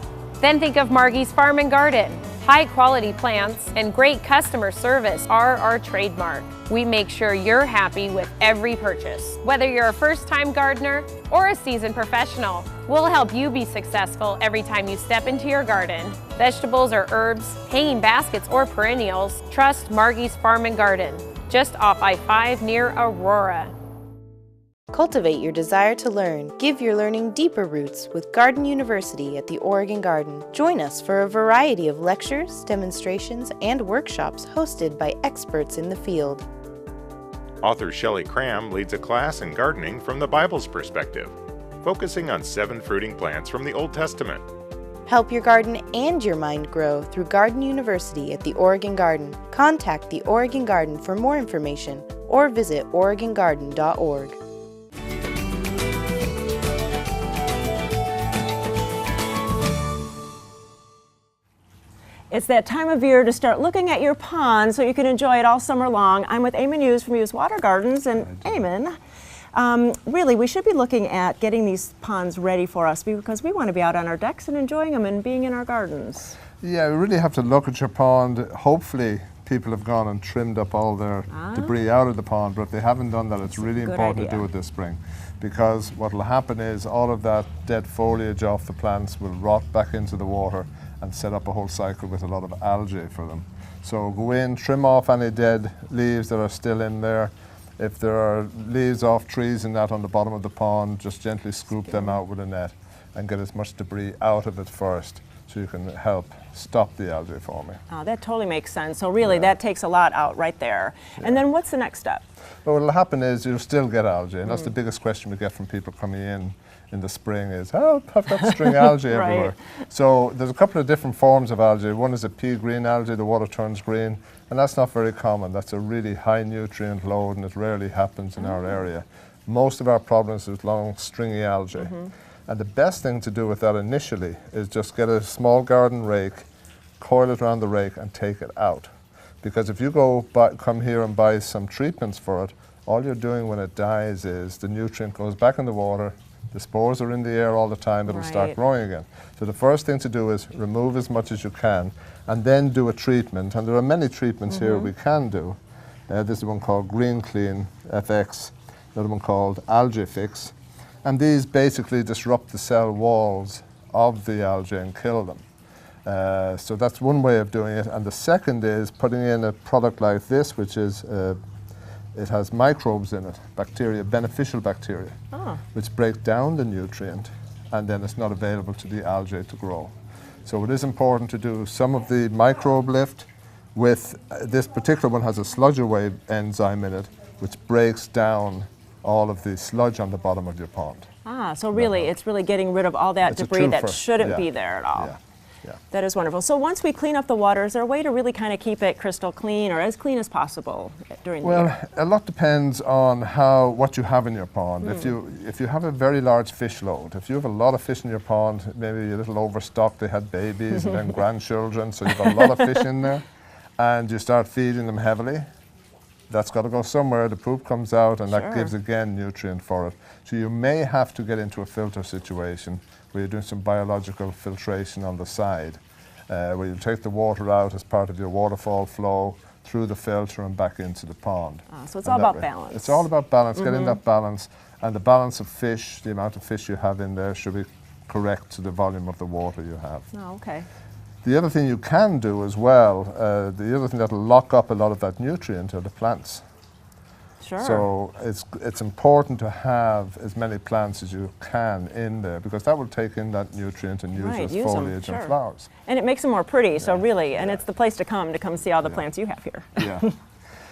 Then think of Margie's Farm and Garden. High quality plants and great customer service are our trademark. We make sure you're happy with every purchase. Whether you're a first-time gardener or a seasoned professional, we'll help you be successful every time you step into your garden. Vegetables or herbs, hanging baskets or perennials, trust Margie's Farm and Garden, just off I-5 near Aurora. Cultivate your desire to learn. Give your learning deeper roots with Garden University at the Oregon Garden. Join us for a variety of lectures, demonstrations, and workshops hosted by experts in the field. Author Shelley Cram leads a class in gardening from the Bible's perspective, focusing on 7 fruiting plants from the Old Testament. Help your garden and your mind grow through Garden University at the Oregon Garden. Contact the Oregon Garden for more information or visit oregongarden.org. It's that time of year to start looking at your pond so you can enjoy it all summer long. I'm with Eamon Hughes from Hughes Water Gardens, and Eamon, really we should be looking at getting these ponds ready for us because we want to be out on our decks and enjoying them and being in our gardens. Yeah, we really have to look at your pond. Hopefully people have gone and trimmed up all their debris out of the pond, but if they haven't done that, it's really important to do it this spring, because what will happen is all of that dead foliage off the plants will rot back into the water and set up a whole cycle with a lot of algae for them. So go in, trim off any dead leaves that are still in there. If there are leaves off trees and that on the bottom of the pond, just gently scoop them out with a net and get as much debris out of it first so you can help stop the algae forming. Oh, that totally makes sense. So really that takes a lot out right there. And then what's the next step? Well, what will happen is you'll still get algae, and that's the biggest question we get from people coming in the spring is, help, I've got string algae everywhere. So there's a couple of different forms of algae. One is a pea green algae, the water turns green, and that's not very common. That's a really high nutrient load, and it rarely happens in our area. Most of our problems is long stringy algae. And the best thing to do with that initially is just get a small garden rake, coil it around the rake and take it out. Because if you come here and buy some treatments for it, all you're doing when it dies is the nutrient goes back in the water, the spores are in the air all the time, it'll start growing again. So the first thing to do is remove as much as you can and then do a treatment. And there are many treatments here we can do. This is one called Green Clean FX, another one called Algae Fix. And these basically disrupt the cell walls of the algae and kill them. So that's one way of doing it. And the second is putting in a product like this, which is, it has microbes in it, bacteria, beneficial bacteria, which break down the nutrient, and then it's not available to the algae to grow. So it is important to do some of the microbe lift with, this particular one has a sludge away enzyme in it, which breaks down all of the sludge on the bottom of your pond. So really, it's really getting rid of all that debris that shouldn't be there at all. That is wonderful. So once we clean up the water, is there a way to really kind of keep it crystal clean or as clean as possible during the year? Well, a lot depends on what you have in your pond. If you have a very large fish load, if you have a lot of fish in your pond, maybe a little overstocked, they had babies and then grandchildren, so you've got a lot of fish in there, and you start feeding them heavily, that's got to go somewhere. The poop comes out, and that gives, again, nutrient for it. So you may have to get into a filter situation where you're doing some biological filtration on the side, where you take the water out as part of your waterfall flow through the filter and back into the pond. So it's all about balance. It's all about balance, getting that balance. And the balance of fish, the amount of fish you have in there should be correct to the volume of the water you have. The other thing you can do as well, the other thing that will lock up a lot of that nutrient are the plants. So it's important to have as many plants as you can in there, because that will take in that nutrient and use it as foliage and flowers. And it makes them more pretty, so really, and it's the place to come see all the plants you have here.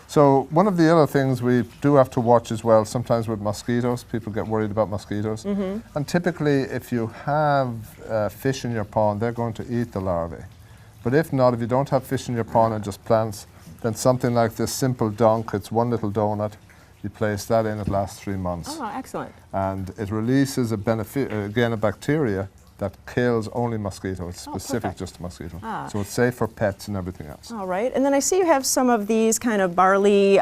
So one of the other things we do have to watch as well, sometimes with mosquitoes, people get worried about mosquitoes. And typically if you have fish in your pond, they're going to eat the larvae. But if not, if you don't have fish in your pond and just plants, then something like this simple dunk, it's one little donut, you place that in, it lasts 3 months. Excellent. And it releases a bacteria that kills only mosquito. It's specific just to mosquito. So it's safe for pets and everything else. All right, and then I see you have some of these kind of barley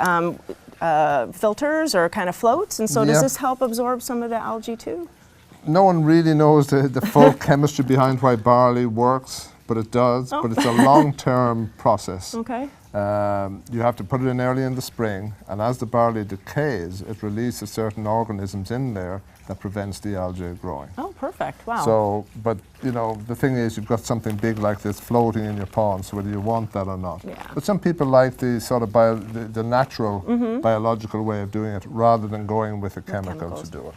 filters or kind of floats, and so does this help absorb some of the algae too? No one really knows the full chemistry behind why barley works, but it does, but it's a long-term process. You have to put it in early in the spring, and as the barley decays, it releases certain organisms in there that prevents the algae growing. Perfect, wow. So, but you know, the thing is, you've got something big like this floating in your pond, so whether you want that or not. But some people like the sort of the natural biological way of doing it, rather than going with a chemical to do it.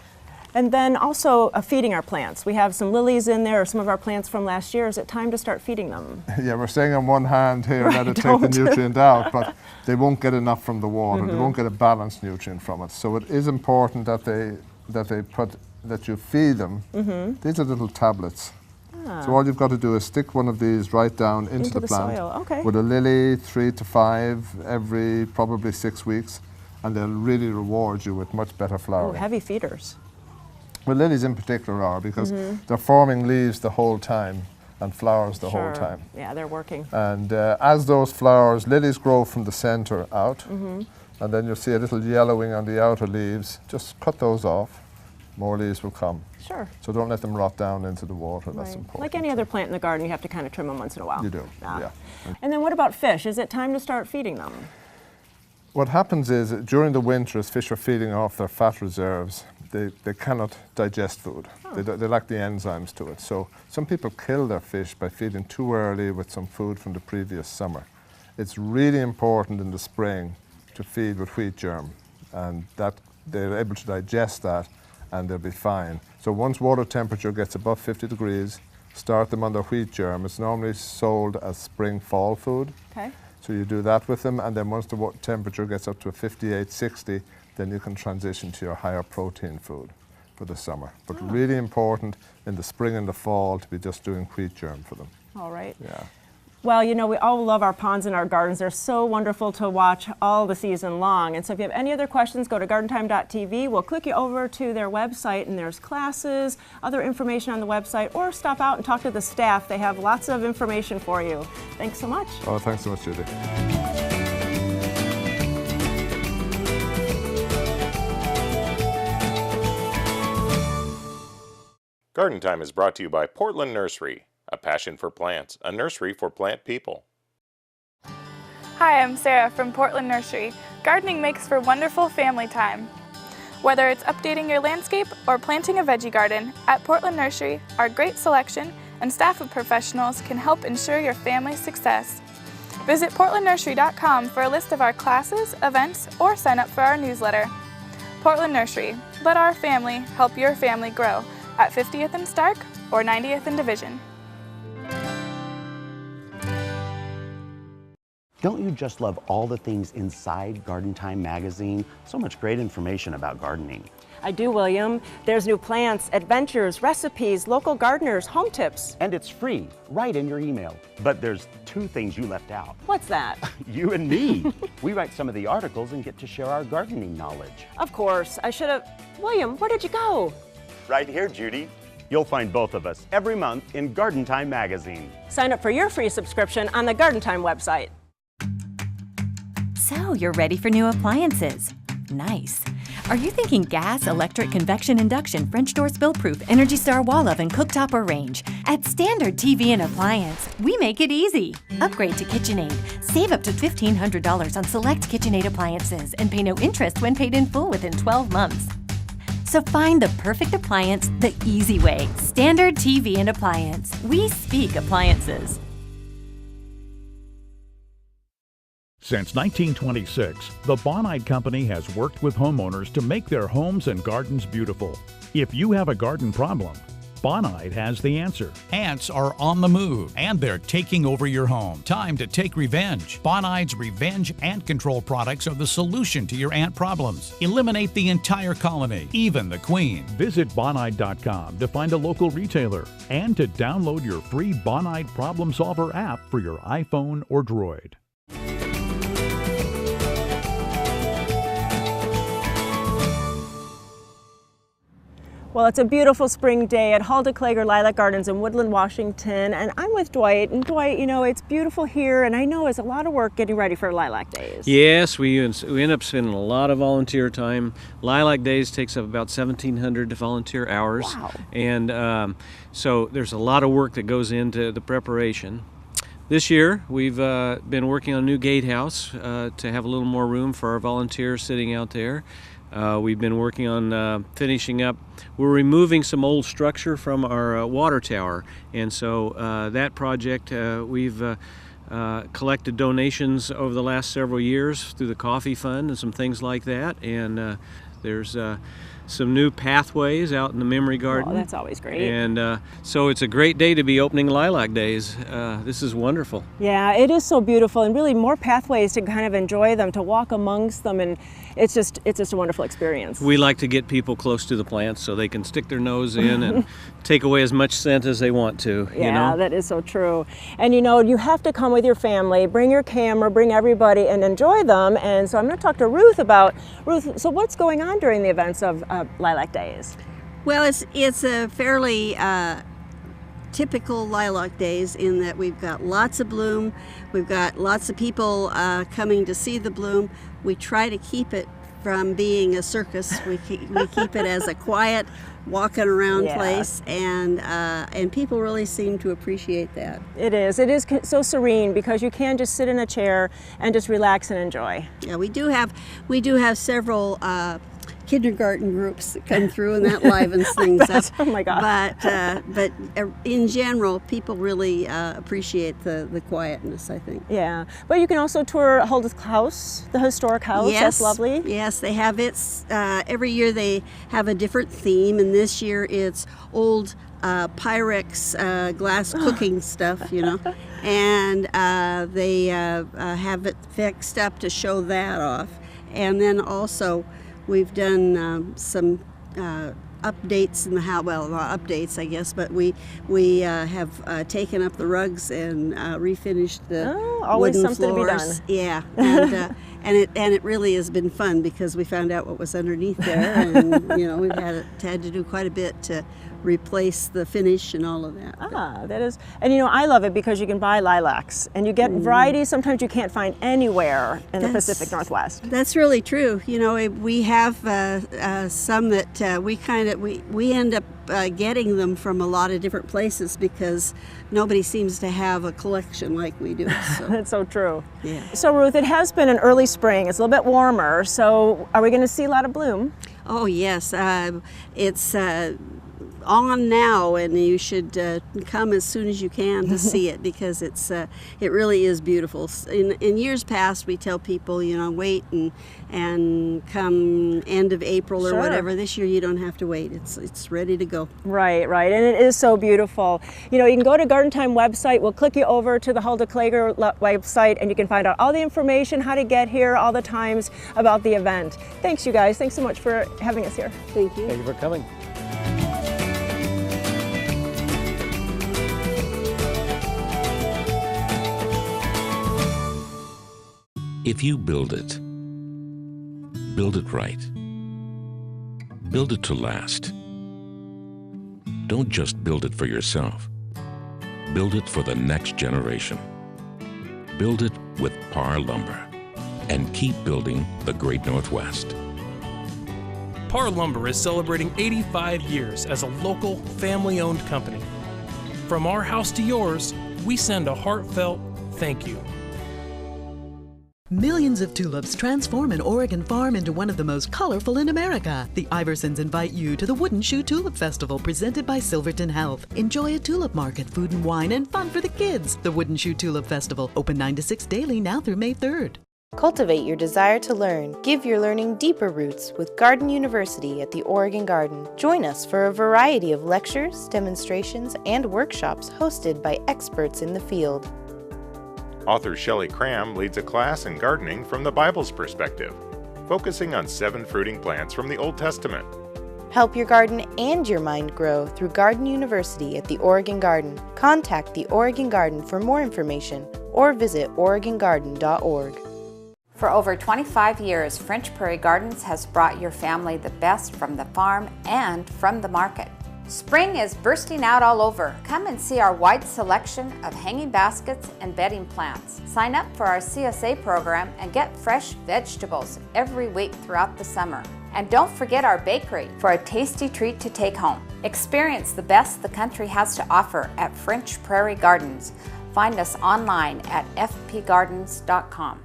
And then also feeding our plants. We have some lilies in there, or some of our plants from last year. Is it time to start feeding them? Yeah, we're saying on one hand here that it take the nutrient out, but they won't get enough from the water. They won't get a balanced nutrient from it. So it is important that you feed them. These are little tablets. So all you've got to do is stick one of these right down into the plant. Soil. With a lily, 3 to 5 every probably 6 weeks, and they'll really reward you with much better flowering. Heavy feeders. Well, lilies in particular are, because they're forming leaves the whole time and flowers the whole time. Yeah, they're working. And as those flowers, lilies grow from the center out, and then you'll see a little yellowing on the outer leaves. Just cut those off, more leaves will come. So don't let them rot down into the water, that's important. Like any other plant in the garden, you have to kind of trim them once in a while. You do, yeah. And then what about fish? Is it time to start feeding them? What happens is, during the winter, as fish are feeding off their fat reserves, they cannot digest food. They lack the enzymes to it. So some people kill their fish by feeding too early with some food from the previous summer. It's really important in the spring to feed with wheat germ, and that they're able to digest that and they'll be fine. So once water temperature gets above 50 degrees, start them on their wheat germ. It's normally sold as spring fall food. So you do that with them, and then once the temperature gets up to 58, 60, then you can transition to your higher protein food for the summer. But really important in the spring and the fall to be just doing wheat germ for them. All right. Yeah. Well, you know, we all love our ponds and our gardens. They're so wonderful to watch all the season long. And so if you have any other questions, go to gardentime.tv. We'll click you over to their website, and there's classes, other information on the website, or stop out and talk to the staff. They have lots of information for you. Thanks so much. Oh, thanks so much, Judy. Garden Time is brought to you by Portland Nursery, a passion for plants, a nursery for plant people. Hi, I'm Sarah from Portland Nursery. Gardening makes for wonderful family time. Whether it's updating your landscape or planting a veggie garden, at Portland Nursery, our great selection and staff of professionals can help ensure your family's success. Visit portlandnursery.com for a list of our classes, events, or sign up for our newsletter. Portland Nursery, let our family help your family grow at 50th and Stark or 90th and Division. Don't you just love all the things inside Garden Time magazine? So much great information about gardening. I do, William. There's new plants, adventures, recipes, local gardeners, home tips. And it's free, right in your email. But there's two things you left out. What's that? You and me. We write some of the articles and get to share our gardening knowledge. Of course. I should have... William, where did you go? Right here, Judy. You'll find both of us every month in Garden Time magazine. Sign up for your free subscription on the Garden Time website. So, you're ready for new appliances. Nice. Are you thinking gas, electric, convection, induction, French door spill-proof, Energy Star wall oven, cooktop, or range? At Standard TV and Appliance, we make it easy. Upgrade to KitchenAid. Save up to $1,500 on select KitchenAid appliances and pay no interest when paid in full within 12 months. So find the perfect appliance the easy way. Standard TV and Appliance. We speak appliances. Since 1926, the Bonide Company has worked with homeowners to make their homes and gardens beautiful. If you have a garden problem, Bonide has the answer. Ants are on the move, and they're taking over your home. Time to take revenge. Bonide's Revenge Ant Control products are the solution to your ant problems. Eliminate the entire colony, even the queen. Visit Bonide.com to find a local retailer and to download your free Bonide Problem Solver app for your iPhone or Droid. Well, it's a beautiful spring day at Hulda Klager Lilac Gardens in Woodland, Washington, and I'm with Dwight. And Dwight, you know, it's beautiful here, and I know it's a lot of work getting ready for Lilac Days. Yes, we end up spending a lot of volunteer time. Lilac Days takes up about 1,700 volunteer hours. Wow. And so there's a lot of work that goes into the preparation. This year, we've been working on a new gatehouse to have a little more room for our volunteers sitting out there. We've been working on finishing up. We're removing some old structure from our water tower, and so that project we've collected donations over the last several years through the Coffee Fund and some things like that, and there's some new pathways out in the Memory Garden. Oh, that's always great. And so it's a great day to be opening Lilac Days. This is wonderful. Yeah, it is so beautiful, and really more pathways to kind of enjoy them, to walk amongst them, and it's just a wonderful experience. We like to get people close to the plants so they can stick their nose in and take away as much scent as they want to. Yeah, you know? That is so true. And you know, you have to come with your family, bring your camera, bring everybody, and enjoy them. And so I'm going to talk to Ruth about, Ruth, so what's going on during the events of Lilac Days? Well, it's a fairly typical Lilac Days in that we've got lots of bloom, we've got lots of people coming to see the bloom. We try to keep it from being a circus. We keep it as a quiet, walking around place, and people really seem to appreciate that. It is so serene because you can just sit in a chair and just relax and enjoy. Yeah, we do have several kindergarten groups that come through, and that livens things up. Oh my God! But in general, people really appreciate the quietness, I think. Yeah, but you can also tour Hulda's house, the historic house. Yes, that's lovely. Yes, they have every year they have a different theme, and this year it's old Pyrex glass cooking stuff, you know, and they have it fixed up to show that off, and then also. We've done some updates in the house. Well, not updates, I guess, but we have taken up the rugs and refinished the always wooden something floors. to be done. Yeah, and it really has been fun because we found out what was underneath there, and we've had to do quite a bit to replace the finish and all of that. That is, and I love it because you can buy lilacs and you get varieties sometimes you can't find anywhere in the Pacific Northwest. That's really true. We have some that we end up getting them from a lot of different places because nobody seems to have a collection like we do. So. That's so true. Yeah. So Ruth, it has been an early spring. It's a little bit warmer. So are we going to see a lot of bloom? Oh yes, it's on now, and you should come as soon as you can to see it because it really is beautiful. In years past, we tell people wait and come end of April or whatever. This year you don't have to wait. It's ready to go. Right, and it is so beautiful. You can go to Garden Time website. We'll click you over to the Hulda Klager website, and you can find out all the information, how to get here, all the times about the event. Thanks, you guys. Thanks so much for having us here. Thank you. Thank you for coming. If you build it right. Build it to last. Don't just build it for yourself. Build it for the next generation. Build it with Parr Lumber. And keep building the Great Northwest. Parr Lumber is celebrating 85 years as a local, family-owned company. From our house to yours, we send a heartfelt thank you. Millions of tulips transform an Oregon farm into one of the most colorful in America. The Iversons invite you to the Wooden Shoe Tulip Festival presented by Silverton Health. Enjoy a tulip market, food and wine, and fun for the kids. The Wooden Shoe Tulip Festival, open 9 to 6 daily now through May 3rd. Cultivate your desire to learn. Give your learning deeper roots with Garden University at the Oregon Garden. Join us for a variety of lectures, demonstrations, and workshops hosted by experts in the field. Author Shelley Cram leads a class in gardening from the Bible's perspective, focusing on 7 fruiting plants from the Old Testament. Help your garden and your mind grow through Garden University at the Oregon Garden. Contact the Oregon Garden for more information or visit OregonGarden.org. For over 25 years, French Prairie Gardens has brought your family the best from the farm and from the market. Spring is bursting out all over. Come and see our wide selection of hanging baskets and bedding plants. Sign up for our CSA program and get fresh vegetables every week throughout the summer. And don't forget our bakery for a tasty treat to take home. Experience the best the country has to offer at French Prairie Gardens. Find us online at fpgardens.com.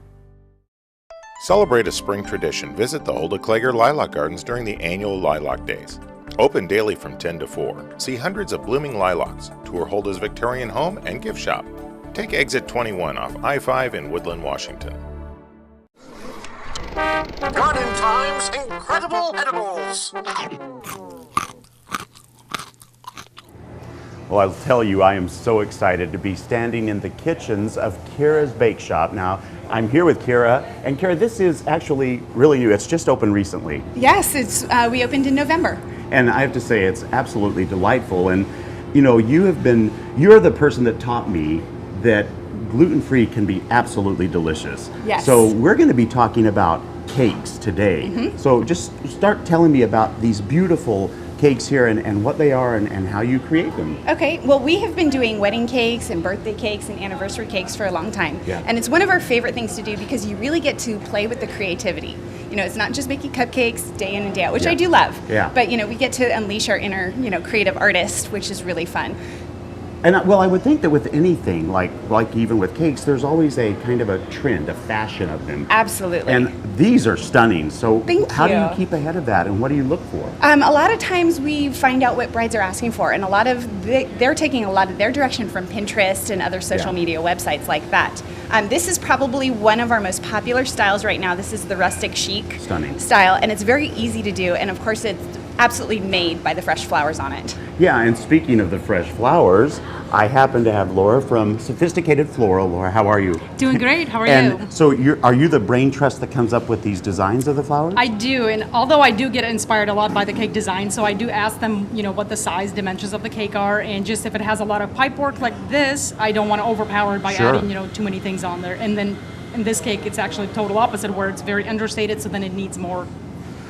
Celebrate a spring tradition. Visit the Hulda Klager Lilac Gardens during the annual Lilac Days. Open daily from 10 to 4. See hundreds of blooming lilacs. Tour Hulda's Victorian home and gift shop. Take exit 21 off I-5 in Woodland, Washington. Garden Time's Incredible Edibles. Well, I'll tell you, I am so excited to be standing in the kitchens of Kira's Bake Shop. Now, I'm here with Kira, and Kira, this is actually really new. It's just opened recently. Yes, we opened in November. And I have to say, it's absolutely delightful. And you're the person that taught me that gluten-free can be absolutely delicious. Yes. So we're going to be talking about cakes today. Mm-hmm. So just start telling me about these beautiful cakes here and what they are and how you create them. Okay, well, we have been doing wedding cakes and birthday cakes and anniversary cakes for a long time. Yeah. And it's one of our favorite things to do because you really get to play with the creativity. It's not just making cupcakes day in and day out, which I do love. Yeah. But, we get to unleash our inner, creative artist, which is really fun. And I would think that with anything, like even with cakes, there's always a kind of a trend, a fashion of them. Absolutely. And these are stunning. So how do you. you keep ahead of that, and what do you look for? A lot of times we find out what brides are asking for, and they're taking a lot of their direction from Pinterest and other social media websites like that. This is probably one of our most popular styles right now. This is the rustic chic style, and it's very easy to do, and of course it's absolutely made by the fresh flowers on it. Yeah, and speaking of the fresh flowers, I happen to have Laura from Sophisticated Floral. Laura, how are you? Doing great. How are and you? So are you the brain trust that comes up with these designs of the flowers? I do, and although I do get inspired a lot by the cake design, so I do ask them, what the size dimensions of the cake are, and just if it has a lot of pipe work like this, I don't want to overpower it by adding, too many things on there. And then in this cake, it's actually total opposite, where it's very understated, so then it needs more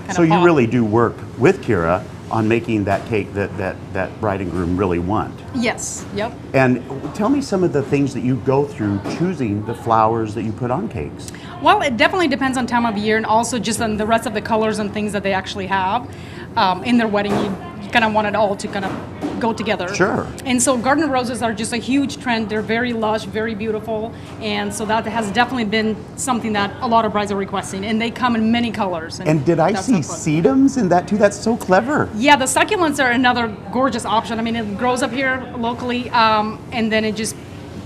kind So of you pop. really do work with Kira on making that cake that bride and groom really want. Yes, yep. And tell me some of the things that you go through choosing the flowers that you put on cakes. Well, it definitely depends on time of year and also just on the rest of the colors and things that they actually have. In their wedding, you kind of want it all to kind of go together. Sure. And so garden roses are just a huge trend. They're very lush, very beautiful. And so that has definitely been something that a lot of brides are requesting. And they come in many colors. And did I that's see so fun. sedums in that too? That's so clever. Yeah, the succulents are another gorgeous option. I mean, it grows up here locally, and then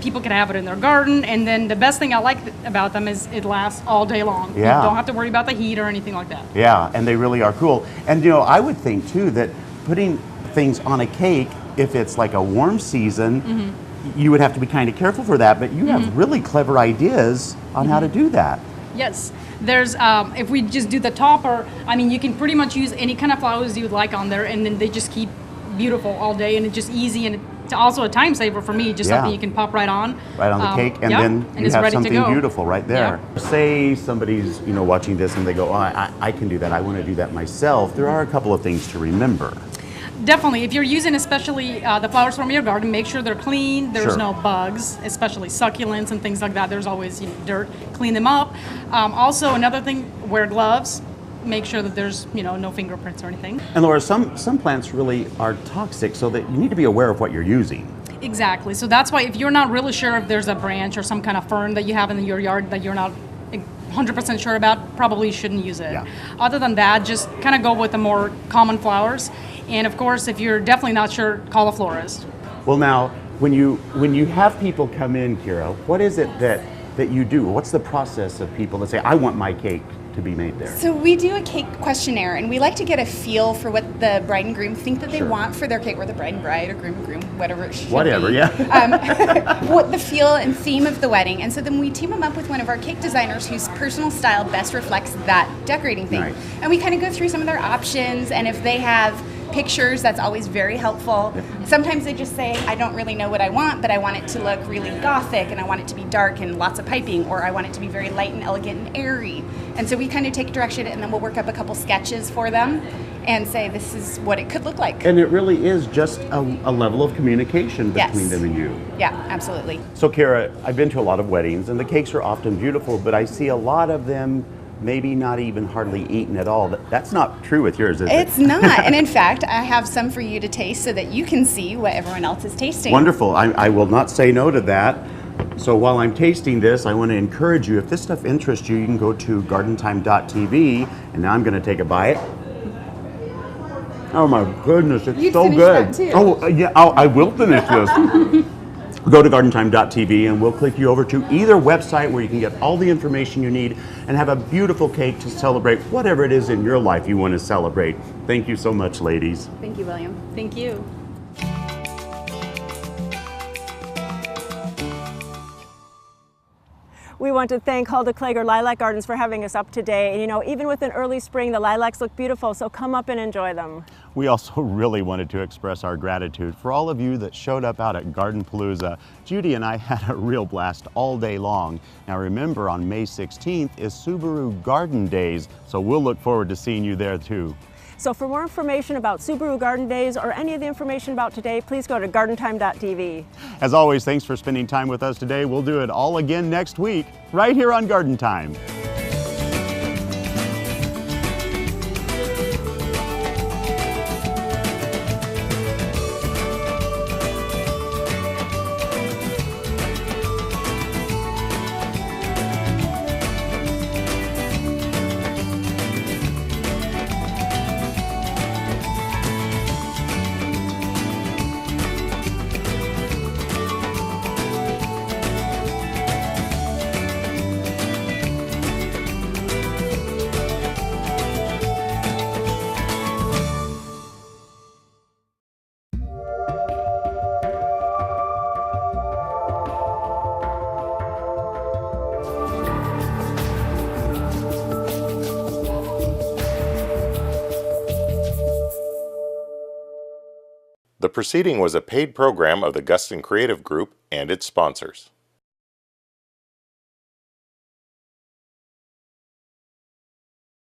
people can have it in their garden. And then the best thing I like about them is it lasts all day long. Yeah. You don't have to worry about the heat or anything like that. Yeah, and they really are cool. And I would think too that putting things on a cake, if it's like a warm season, you would have to be kind of careful for that, but you have really clever ideas on how to do that. Yes, there's, if we just do the topper, I mean, you can pretty much use any kind of flowers you'd like on there, and then they just keep beautiful all day, and it's just easy, and it's also a time saver for me, just something you can pop right on. Right on the cake, and then you it's have ready to something go. beautiful right there. Say somebody's watching this and they go, oh, I can do that, I want to do that myself. There are a couple of things to remember. Definitely, if you're using especially the flowers from your garden, make sure they're clean, there's no bugs, especially succulents and things like that. There's always dirt, clean them up. Also, another thing, wear gloves. Make sure that there's no fingerprints or anything. And Laura, some plants really are toxic, so that you need to be aware of what you're using. Exactly, so that's why if you're not really sure if there's a branch or some kind of fern that you have in your yard that you're not 100% sure about, probably shouldn't use it. Yeah. Other than that, just kind of go with the more common flowers. And of course, if you're definitely not sure, call a florist. Well, now, when you have people come in, Kira, what is it that you do? What's the process of people that say, I want my cake to be made there? So we do a cake questionnaire, and we like to get a feel for what the bride and groom think that they want for their cake, or the bride and bride, or groom and groom, whatever it should Whatever, be. yeah. What the feel and theme of the wedding. And so then we team them up with one of our cake designers whose personal style best reflects that decorating theme. Nice. And we kind of go through some of their options, and if they have pictures, that's always very helpful. Sometimes they just say, I don't really know what I want, but I want it to look really gothic, and I want it to be dark and lots of piping, or I want it to be very light and elegant and airy. And so we kind of take direction, and then we'll work up a couple sketches for them and say, this is what it could look like. And it really is just a level of communication between them and you. Yeah, absolutely. So Kara, I've been to a lot of weddings, and the cakes are often beautiful, but I see a lot of them maybe not even hardly eaten at all. That's not true with yours, is it? It's not. And in fact, I have some for you to taste so that you can see what everyone else is tasting. Wonderful. I will not say no to that. So while I'm tasting this, I want to encourage you, if this stuff interests you, you can go to gardentime.tv, and now I'm going to take a bite. Oh my goodness, it's so good. That too. Oh yeah, I will finish this. Go to gardentime.tv and we'll click you over to either website where you can get all the information you need and have a beautiful cake to celebrate whatever it is in your life you want to celebrate. Thank you so much, ladies. Thank you, William. Thank you. We want to thank Hulda Klager Lilac Gardens for having us up today. And even with an early spring, the lilacs look beautiful, so come up and enjoy them. We also really wanted to express our gratitude for all of you that showed up out at Garden Palooza. Judy and I had a real blast all day long. Now remember, on May 16th is Subaru Garden Days, so we'll look forward to seeing you there too. So for more information about Subaru Garden Days or any of the information about today, please go to gardentime.tv. As always, thanks for spending time with us today. We'll do it all again next week, right here on Garden Time. The proceeding was a paid program of the Guston Creative Group and its sponsors.